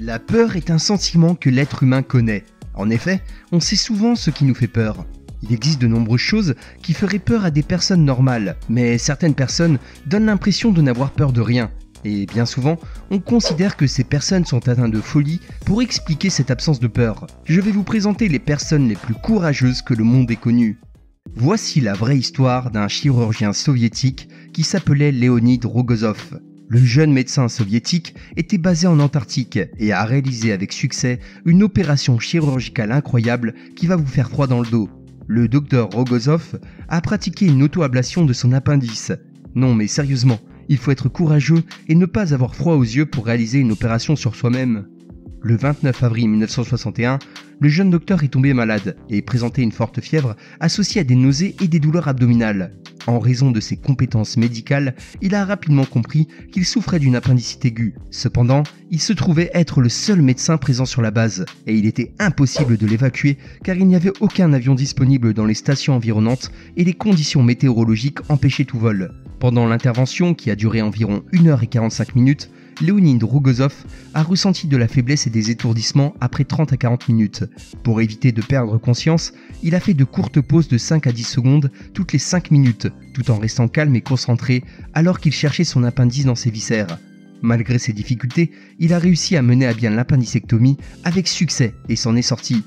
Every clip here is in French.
La peur est un sentiment que l'être humain connaît. En effet, on sait souvent ce qui nous fait peur. Il existe de nombreuses choses qui feraient peur à des personnes normales, mais certaines personnes donnent l'impression de n'avoir peur de rien. Et bien souvent, on considère que ces personnes sont atteintes de folie pour expliquer cette absence de peur. Je vais vous présenter les personnes les plus courageuses que le monde ait connues. Voici la vraie histoire d'un chirurgien soviétique qui s'appelait Leonid Rogozov. Le jeune médecin soviétique était basé en Antarctique et a réalisé avec succès une opération chirurgicale incroyable qui va vous faire froid dans le dos. Le docteur Rogozov a pratiqué une auto-ablation de son appendice. Non mais sérieusement, il faut être courageux et ne pas avoir froid aux yeux pour réaliser une opération sur soi-même. Le 29 avril 1961, le jeune docteur est tombé malade et présentait une forte fièvre associée à des nausées et des douleurs abdominales. En raison de ses compétences médicales, il a rapidement compris qu'il souffrait d'une appendicite aiguë. Cependant, il se trouvait être le seul médecin présent sur la base et il était impossible de l'évacuer car il n'y avait aucun avion disponible dans les stations environnantes et les conditions météorologiques empêchaient tout vol. Pendant l'intervention, qui a duré environ 1h45, Leonid Rogozov a ressenti de la faiblesse et des étourdissements après 30 à 40 minutes. Pour éviter de perdre conscience, il a fait de courtes pauses de 5 à 10 secondes toutes les 5 minutes, tout en restant calme et concentré alors qu'il cherchait son appendice dans ses viscères. Malgré ces difficultés, il a réussi à mener à bien l'appendicectomie avec succès et s'en est sorti.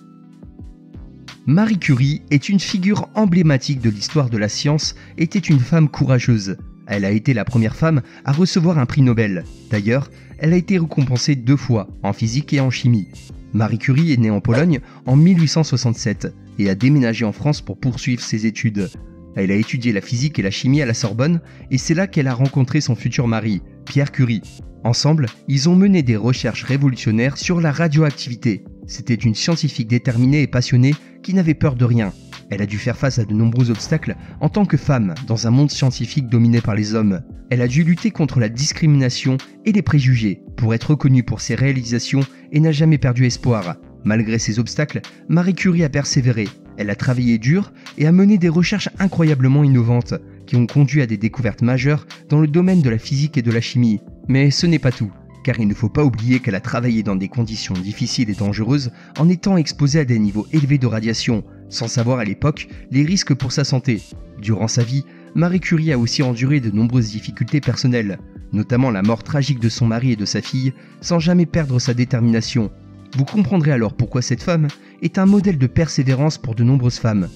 Marie Curie est une figure emblématique de l'histoire de la science et était une femme courageuse. Elle a été la première femme à recevoir un prix Nobel. D'ailleurs, elle a été récompensée 2 fois, en physique et en chimie. Marie Curie est née en Pologne en 1867 et a déménagé en France pour poursuivre ses études. Elle a étudié la physique et la chimie à la Sorbonne et c'est là qu'elle a rencontré son futur mari, Pierre Curie. Ensemble, ils ont mené des recherches révolutionnaires sur la radioactivité. C'était une scientifique déterminée et passionnée qui n'avait peur de rien. Elle a dû faire face à de nombreux obstacles en tant que femme dans un monde scientifique dominé par les hommes. Elle a dû lutter contre la discrimination et les préjugés pour être reconnue pour ses réalisations et n'a jamais perdu espoir. Malgré ces obstacles, Marie Curie a persévéré. Elle a travaillé dur et a mené des recherches incroyablement innovantes qui ont conduit à des découvertes majeures dans le domaine de la physique et de la chimie. Mais ce n'est pas tout, car il ne faut pas oublier qu'elle a travaillé dans des conditions difficiles et dangereuses en étant exposée à des niveaux élevés de radiation, sans savoir à l'époque les risques pour sa santé. Durant sa vie, Marie Curie a aussi enduré de nombreuses difficultés personnelles, notamment la mort tragique de son mari et de sa fille, sans jamais perdre sa détermination. Vous comprendrez alors pourquoi cette femme est un modèle de persévérance pour de nombreuses femmes.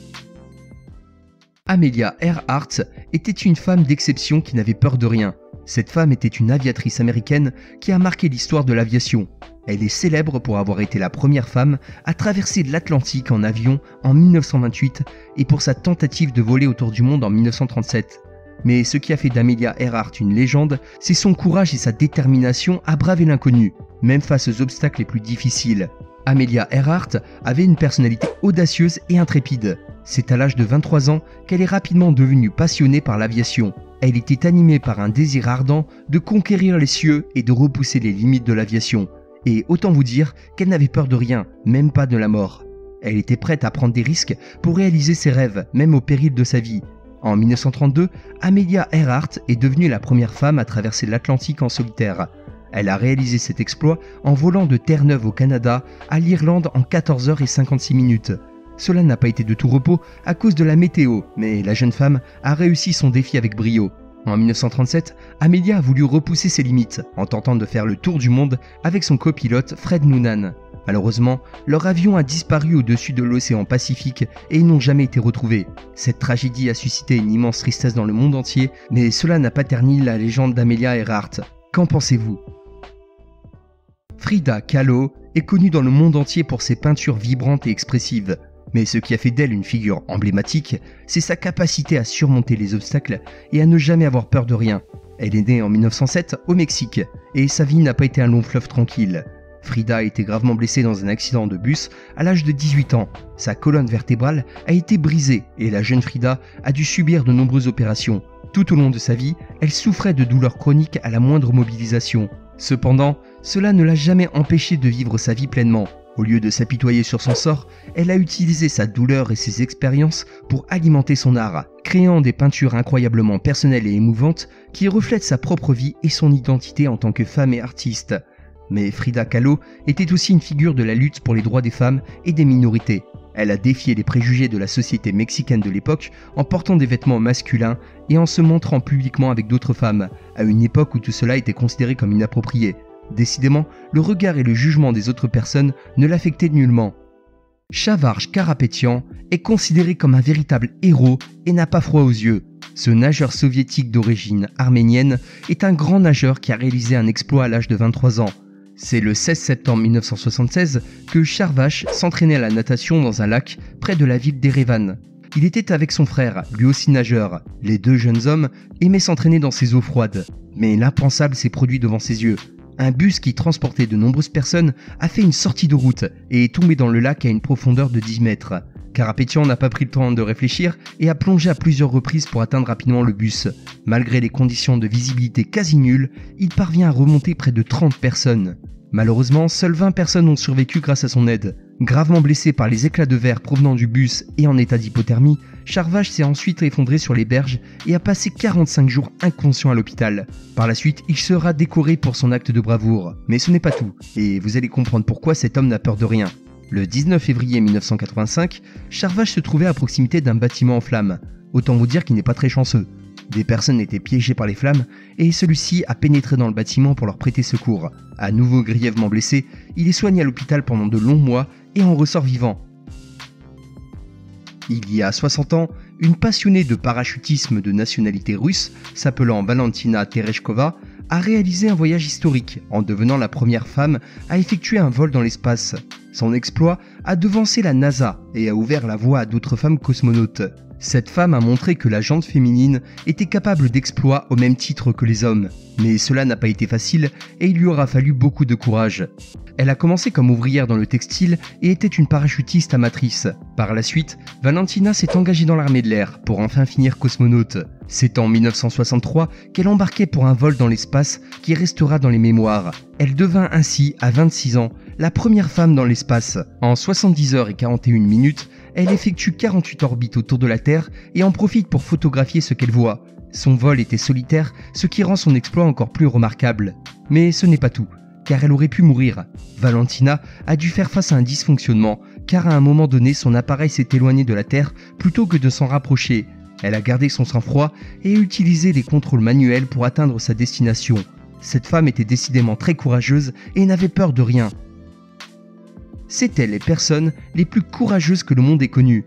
Amelia Earhart était une femme d'exception qui n'avait peur de rien. Cette femme était une aviatrice américaine qui a marqué l'histoire de l'aviation. Elle est célèbre pour avoir été la première femme à traverser l'Atlantique en avion en 1928 et pour sa tentative de voler autour du monde en 1937. Mais ce qui a fait d'Amelia Earhart une légende, c'est son courage et sa détermination à braver l'inconnu, même face aux obstacles les plus difficiles. Amelia Earhart avait une personnalité audacieuse et intrépide. C'est à l'âge de 23 ans qu'elle est rapidement devenue passionnée par l'aviation. Elle était animée par un désir ardent de conquérir les cieux et de repousser les limites de l'aviation. Et autant vous dire qu'elle n'avait peur de rien, même pas de la mort. Elle était prête à prendre des risques pour réaliser ses rêves, même au péril de sa vie. En 1932, Amelia Earhart est devenue la première femme à traverser l'Atlantique en solitaire. Elle a réalisé cet exploit en volant de Terre-Neuve au Canada à l'Irlande en 14h56. Cela n'a pas été de tout repos à cause de la météo, mais la jeune femme a réussi son défi avec brio. En 1937, Amelia a voulu repousser ses limites en tentant de faire le tour du monde avec son copilote Fred Noonan. Malheureusement, leur avion a disparu au-dessus de l'océan Pacifique et ils n'ont jamais été retrouvés. Cette tragédie a suscité une immense tristesse dans le monde entier, mais cela n'a pas terni la légende d'Amelia Earhart. Qu'en pensez-vous ? Frida Kahlo est connue dans le monde entier pour ses peintures vibrantes et expressives. Mais ce qui a fait d'elle une figure emblématique, c'est sa capacité à surmonter les obstacles et à ne jamais avoir peur de rien. Elle est née en 1907 au Mexique et sa vie n'a pas été un long fleuve tranquille. Frida a été gravement blessée dans un accident de bus à l'âge de 18 ans. Sa colonne vertébrale a été brisée et la jeune Frida a dû subir de nombreuses opérations. Tout au long de sa vie, elle souffrait de douleurs chroniques à la moindre mobilisation. Cependant, cela ne l'a jamais empêchée de vivre sa vie pleinement. Au lieu de s'apitoyer sur son sort, elle a utilisé sa douleur et ses expériences pour alimenter son art, créant des peintures incroyablement personnelles et émouvantes qui reflètent sa propre vie et son identité en tant que femme et artiste. Mais Frida Kahlo était aussi une figure de la lutte pour les droits des femmes et des minorités. Elle a défié les préjugés de la société mexicaine de l'époque en portant des vêtements masculins et en se montrant publiquement avec d'autres femmes, à une époque où tout cela était considéré comme inapproprié. Décidément, le regard et le jugement des autres personnes ne l'affectaient nullement. Shavarj Karapetyan est considéré comme un véritable héros et n'a pas froid aux yeux. Ce nageur soviétique d'origine arménienne est un grand nageur qui a réalisé un exploit à l'âge de 23 ans. C'est le 16 septembre 1976 que Shavarj s'entraînait à la natation dans un lac près de la ville d'Erevan. Il était avec son frère, lui aussi nageur. Les deux jeunes hommes aimaient s'entraîner dans ces eaux froides. Mais l'impensable s'est produit devant ses yeux. Un bus qui transportait de nombreuses personnes a fait une sortie de route et est tombé dans le lac à une profondeur de 10 mètres. Karapetyan n'a pas pris le temps de réfléchir et a plongé à plusieurs reprises pour atteindre rapidement le bus. Malgré les conditions de visibilité quasi nulles, il parvient à remonter près de 30 personnes. Malheureusement, seules 20 personnes ont survécu grâce à son aide. Gravement blessé par les éclats de verre provenant du bus et en état d'hypothermie, Shavarj s'est ensuite effondré sur les berges et a passé 45 jours inconscient à l'hôpital. Par la suite, il sera décoré pour son acte de bravoure. Mais ce n'est pas tout, et vous allez comprendre pourquoi cet homme n'a peur de rien. Le 19 février 1985, Shavarj se trouvait à proximité d'un bâtiment en flammes. Autant vous dire qu'il n'est pas très chanceux. Des personnes étaient piégées par les flammes et celui-ci a pénétré dans le bâtiment pour leur prêter secours. À nouveau grièvement blessé, il est soigné à l'hôpital pendant de longs mois et en ressort vivant. Il y a 60 ans, une passionnée de parachutisme de nationalité russe, s'appelant Valentina Tereshkova, a réalisé un voyage historique en devenant la première femme à effectuer un vol dans l'espace. Son exploit a devancé la NASA et a ouvert la voie à d'autres femmes cosmonautes. Cette femme a montré que la jante féminine était capable d'exploits au même titre que les hommes. Mais cela n'a pas été facile et il lui aura fallu beaucoup de courage. Elle a commencé comme ouvrière dans le textile et était une parachutiste amatrice. Par la suite, Valentina s'est engagée dans l'armée de l'air pour enfin finir cosmonaute. C'est en 1963 qu'elle embarquait pour un vol dans l'espace qui restera dans les mémoires. Elle devint ainsi, à 26 ans, la première femme dans l'espace. En 70 heures et 41 minutes, elle effectue 48 orbites autour de la Terre et en profite pour photographier ce qu'elle voit. Son vol était solitaire, ce qui rend son exploit encore plus remarquable. Mais ce n'est pas tout, car elle aurait pu mourir. Valentina a dû faire face à un dysfonctionnement, car à un moment donné, son appareil s'est éloigné de la Terre plutôt que de s'en rapprocher. Elle a gardé son sang-froid et utilisé les contrôles manuels pour atteindre sa destination. Cette femme était décidément très courageuse et n'avait peur de rien. C'étaient les personnes les plus courageuses que le monde ait connues.